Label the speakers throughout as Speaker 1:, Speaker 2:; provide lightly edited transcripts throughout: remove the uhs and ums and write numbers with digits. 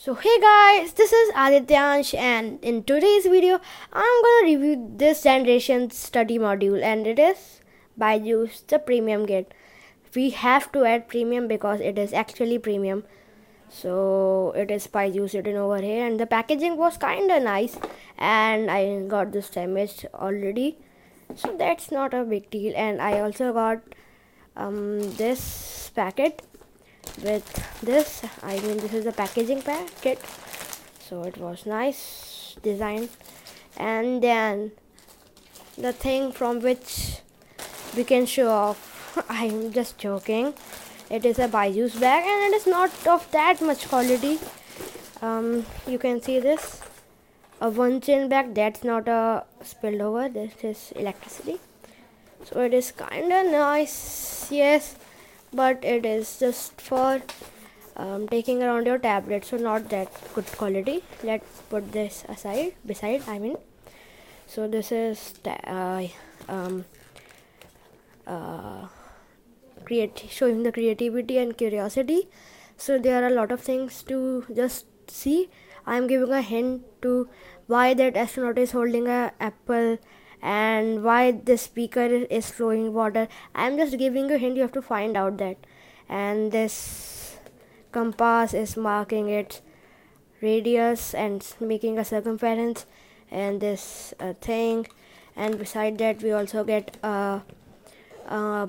Speaker 1: So hey guys, this is Adityansh and in today's video I'm gonna review this generation's study module and it is Byjus the premium kit. We have to add premium because it is actually premium. So it is Byjus written over here and the packaging was kinda nice and I got this damaged already. So that's not a big deal and I also got this packet with this. This is the packaging packet, so it was nice design. And then the thing from which we can show off I'm just joking, it is a Byjus bag and it is not of that much quality. You can see this, a one chain bag, that's not a spilled over, this is electricity, so it is kinda nice, yes, but it is just for taking around your tablet, so not that good quality. Let's put this beside. So this is showing the creativity and curiosity. So there are a lot of things to just see. I'm giving a hint to why that astronaut is holding a apple and why this speaker is flowing water. I'm just giving you a hint, you have to find out that. And this compass is marking its radius and making a circumference, and this thing, and beside that we also get a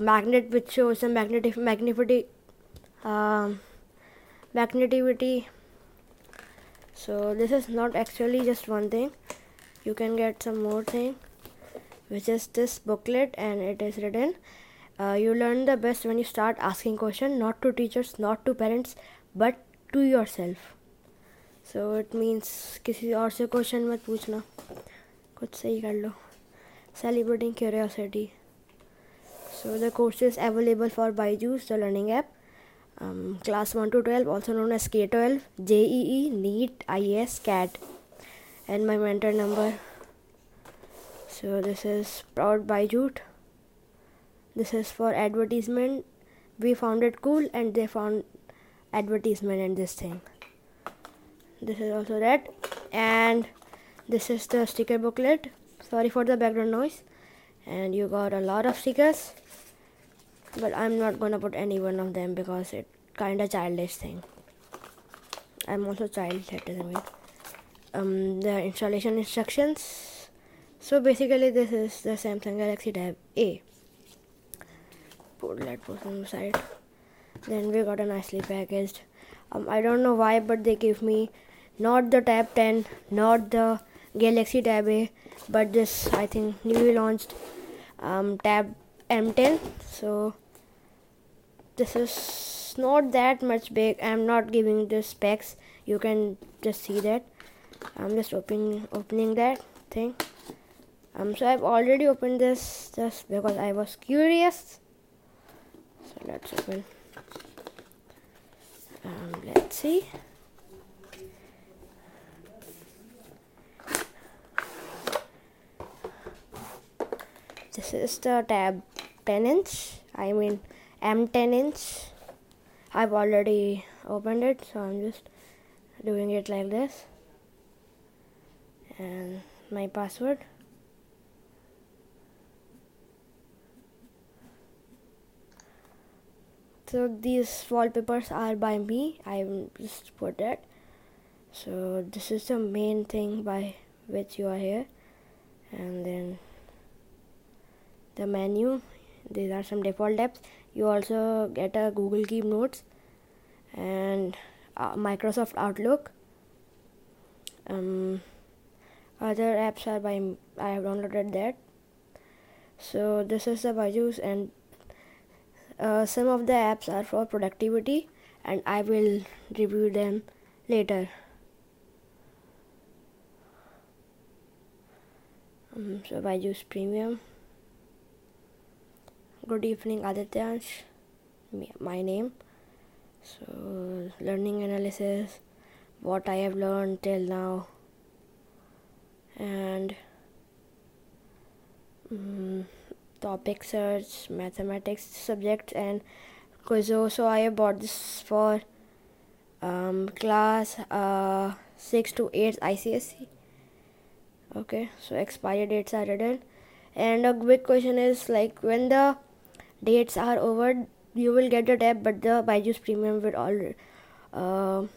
Speaker 1: magnet which shows the magnetivity. So this is not actually just one thing, you can get some more thing, which is this booklet, and it is written you learn the best when you start asking questions, not to teachers, not to parents, but to yourself. So it means किसी और से question मत पूछना, खुद से ही कर लो. Celebrating curiosity. So the course is available for Byjus, the learning app. Class 1 to 12, also known as K12, JEE, NEET, IAS, CAT, and my mentor number. So this is proud Byjus. This is for advertisement. We found it cool and they found advertisement in this thing. This is also that, and this is the sticker booklet. Sorry for the background noise. And you got a lot of stickers, but I'm not gonna put any one of them because it kinda childish thing. I'm also child, that doesn't mean. The installation instructions. So basically this is the Samsung Galaxy Tab A. Let's put on the side. Then we got a nicely packaged. I don't know why, but they gave me not the Tab 10, not the Galaxy Tab A, but this, I think, newly launched Tab M10. So this is not that much big. I'm not giving the specs, you can just see that. I'm just opening that thing. So I've already opened this just because I was curious. So let's open. Let's see. This is the Tab 10-inch, M10-inch. I've already opened it, so I'm just doing it like this. And my password. So these wallpapers are by me, I just put that. So this is the main thing by which you are here, and then the menu. These are some default apps. You also get a Google Keep Notes and Microsoft Outlook. Other apps are by I have downloaded that. So this is the Byjus, and some of the apps are for productivity and I will review them later. So Byjus Premium. Good evening, Adityansh, my name. So learning analysis, what I have learned till now, and topic search, mathematics subjects, and Quizo. So I have bought this for class 6 to 8 ICSE. Okay, so expiry dates are written, and a big question is like when the dates are over, you will get the tab, but the Byjus Premium will all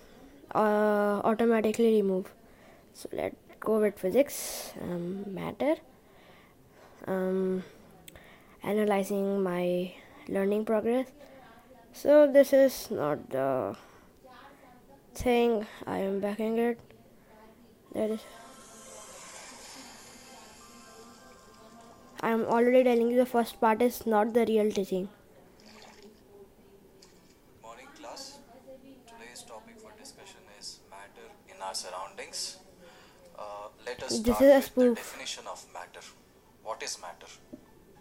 Speaker 1: automatically remove. So let's go with physics, matter, um, analyzing my learning progress. So this is not the thing I am backing it. That is, I am already telling you the first part is not the real teaching.
Speaker 2: Morning class. Today's topic for discussion is matter in our surroundings. Let us
Speaker 1: This
Speaker 2: start
Speaker 1: is a
Speaker 2: with the
Speaker 1: spoof.
Speaker 2: definition of matter. What is matter?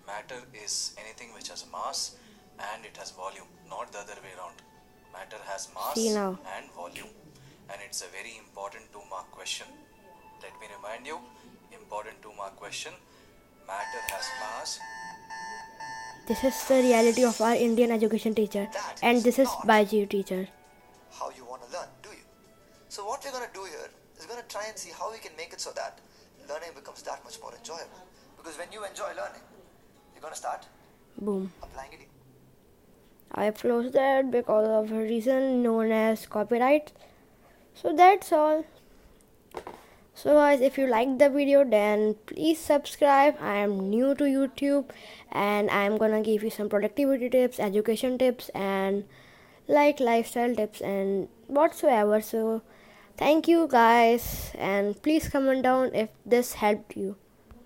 Speaker 2: Matter is anything which has mass and it has volume, not the other way around. Matter has
Speaker 1: See
Speaker 2: mass
Speaker 1: now.
Speaker 2: and volume, and it's a very important 2-mark question. Let me remind you, important 2-mark question. Matter has mass.
Speaker 1: This is the reality of our Indian education teacher,
Speaker 3: That
Speaker 1: and
Speaker 3: is
Speaker 1: this is
Speaker 3: not
Speaker 1: Byju teacher.
Speaker 3: how you want to learn, do you? So what we're going to do here is going to try and see how we can make it so that learning becomes that much more enjoyable. Because when you enjoy learning, you're going to start
Speaker 1: Boom.
Speaker 3: applying it.
Speaker 1: I closed that because of a reason known as copyright. So that's all. So guys, if you liked the video, then please subscribe. I am new to YouTube and I'm gonna give you some productivity tips, education tips, and like lifestyle tips and whatsoever. So thank you guys, and please comment down if this helped you.